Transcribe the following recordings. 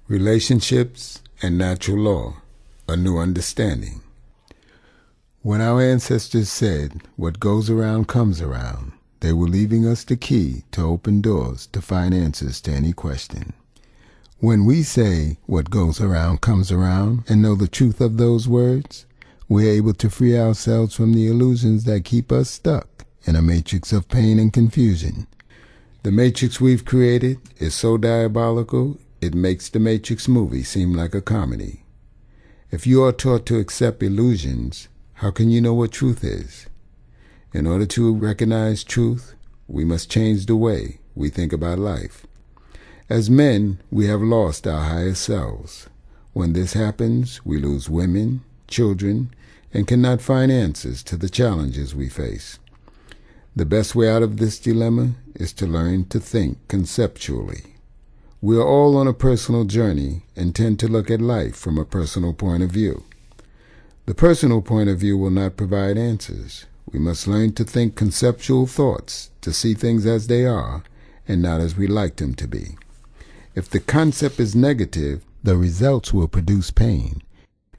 Relationships and Natural Law, A New Understanding. When our ancestors said, "What goes around comes around," they were leaving us the key to open doors to find answers to any question. When we say, "What goes around comes around," and know the truth of those words, we're able to free ourselves from the illusions that keep us stuck in a matrix of pain and confusion. The matrix we've created is so diabolical, it makes the Matrix movie seem like a comedy. If you are taught to accept illusions, how can you know what truth is? In order to recognize truth, we must change the way we think about life. As men, we have lost our higher selves. When this happens, we lose women, children, and cannot find answers to the challenges we face. The best way out of this dilemma is to learn to think conceptually. We are all on a personal journey and tend to look at life from a personal point of view. The personal point of view will not provide answers. We must learn to think conceptual thoughts, to see things as they are and not as we like them to be. If the concept is negative, the results will produce pain.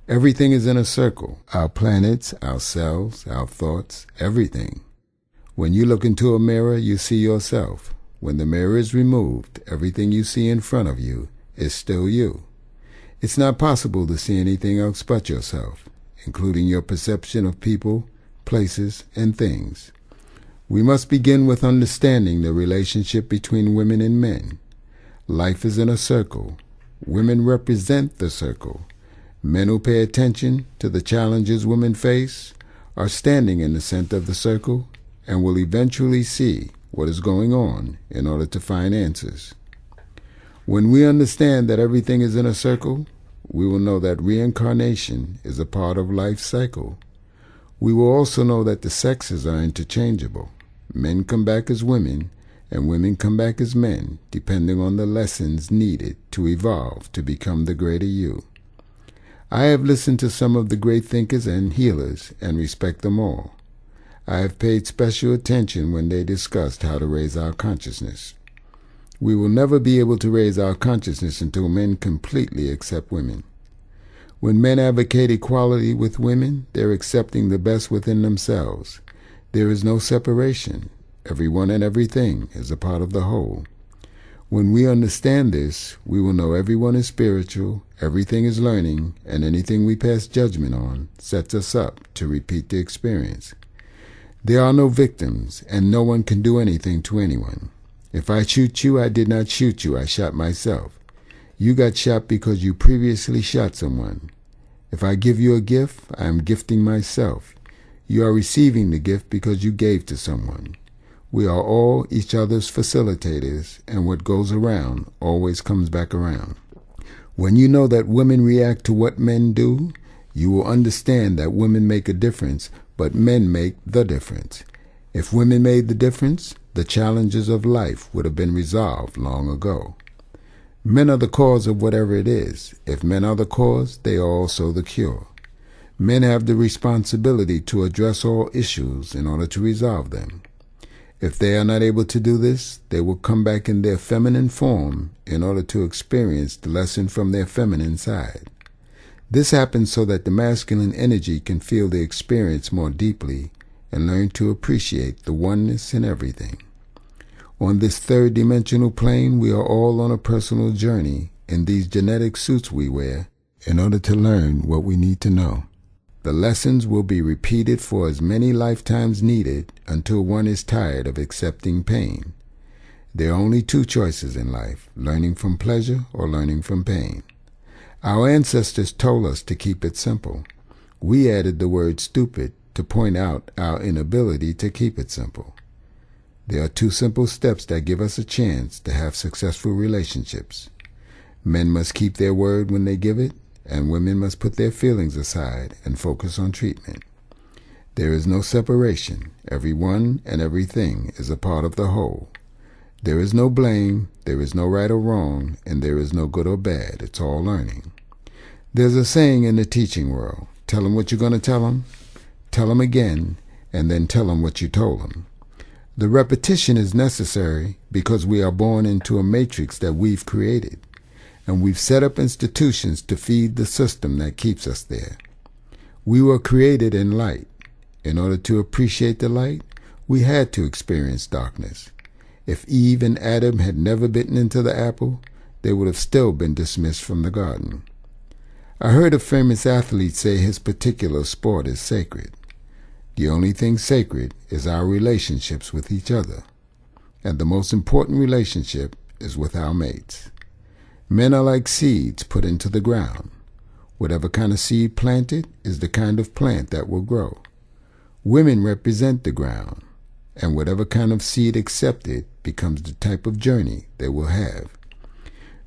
Everything is in a circle. Our planets, ourselves, our thoughts, everything. When you look into a mirror, you see yourself. When the mirror is removed, everything you see in front of you is still you. It's not possible to see anything else but yourself, including your perception of people, places, and things. We must begin with understanding the relationship between women and men. Life is in a circle. Women represent the circle. Men who pay attention to the challenges women face are standing in the center of the circle and will eventually see what is going on in order to find answers. When we understand that everything is in a circle, we will know that reincarnation is a part of life's cycle. We will also know that the sexes are interchangeable. Men come back as women, and women come back as men, depending on the lessons needed to evolve to become the greater you. I have listened to some of the great thinkers and healers and respect them all. I have paid special attention when they discussed how to raise our consciousness. We will never be able to raise our consciousness until men completely accept women. When men advocate equality with women, they're accepting the best within themselves. There is no separation. Everyone and everything is a part of the whole. When we understand this, we will know everyone is spiritual, everything is learning, and anything we pass judgment on sets us up to repeat the experience. There are no victims, and no one can do anything to anyone. If I shoot you, I did not shoot you, I shot myself. You got shot because you previously shot someone. If I give you a gift, I am gifting myself. You are receiving the gift because you gave to someone. We are all each other's facilitators, and what goes around always comes back around. When you know that women react to what men do, you will understand that women make a difference, but men make the difference. If women made the difference, the challenges of life would have been resolved long ago. Men are the cause of whatever it is. If men are the cause, they are also the cure. Men have the responsibility to address all issues in order to resolve them. If they are not able to do this, they will come back in their feminine form in order to experience the lesson from their feminine side. This happens so that the masculine energy can feel the experience more deeply and learn to appreciate the oneness in everything. On this third-dimensional plane, we are all on a personal journey in these genetic suits we wear in order to learn what we need to know. The lessons will be repeated for as many lifetimes needed until one is tired of accepting pain. There are only two choices in life, learning from pleasure or learning from pain. Our ancestors told us to keep it simple. We added the word stupid to point out our inability to keep it simple. There are two simple steps that give us a chance to have successful relationships. Men must keep their word when they give it, and women must put their feelings aside and focus on treatment. There is no separation. Everyone and everything is a part of the whole. There is no blame, there is no right or wrong, and there is no good or bad. It's all learning. There's a saying in the teaching world, tell them what you're going to tell them again, and then tell them what you told them. The repetition is necessary because we are born into a matrix that we've created. and we've set up institutions to feed the system that keeps us there. We were created in light. In order to appreciate the light, we had to experience darkness. If Eve and Adam had never bitten into the apple, they would have still been dismissed from the garden. I heard a famous athlete say his particular sport is sacred. The only thing sacred is our relationships with each other. And the most important relationship is with our mates. Men are like seeds put into the ground. Whatever kind of seed planted is the kind of plant that will grow. Women represent the ground, and whatever kind of seed accepted becomes the type of journey they will have.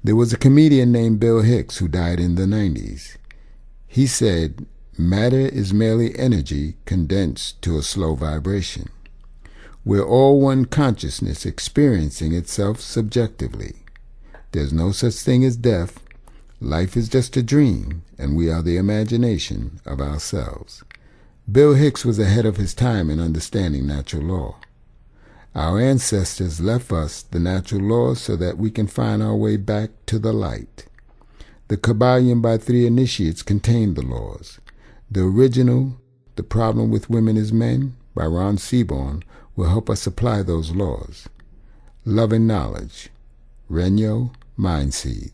There was a comedian named Bill Hicks who died in the 90s. He said, "Matter is merely energy condensed to a slow vibration. We're all one consciousness experiencing itself subjectively. There's no such thing as death. Life is just a dream, and we are the imagination of ourselves." Bill Hicks was ahead of his time in understanding natural law. Our ancestors left us the natural laws so that we can find our way back to the light. The Kabbalion by 3 initiates contained the laws. The original, The Problem with Women is Men, by Ron Seaborn, will help us apply those laws. Love and Knowledge, Renyo Mindseed.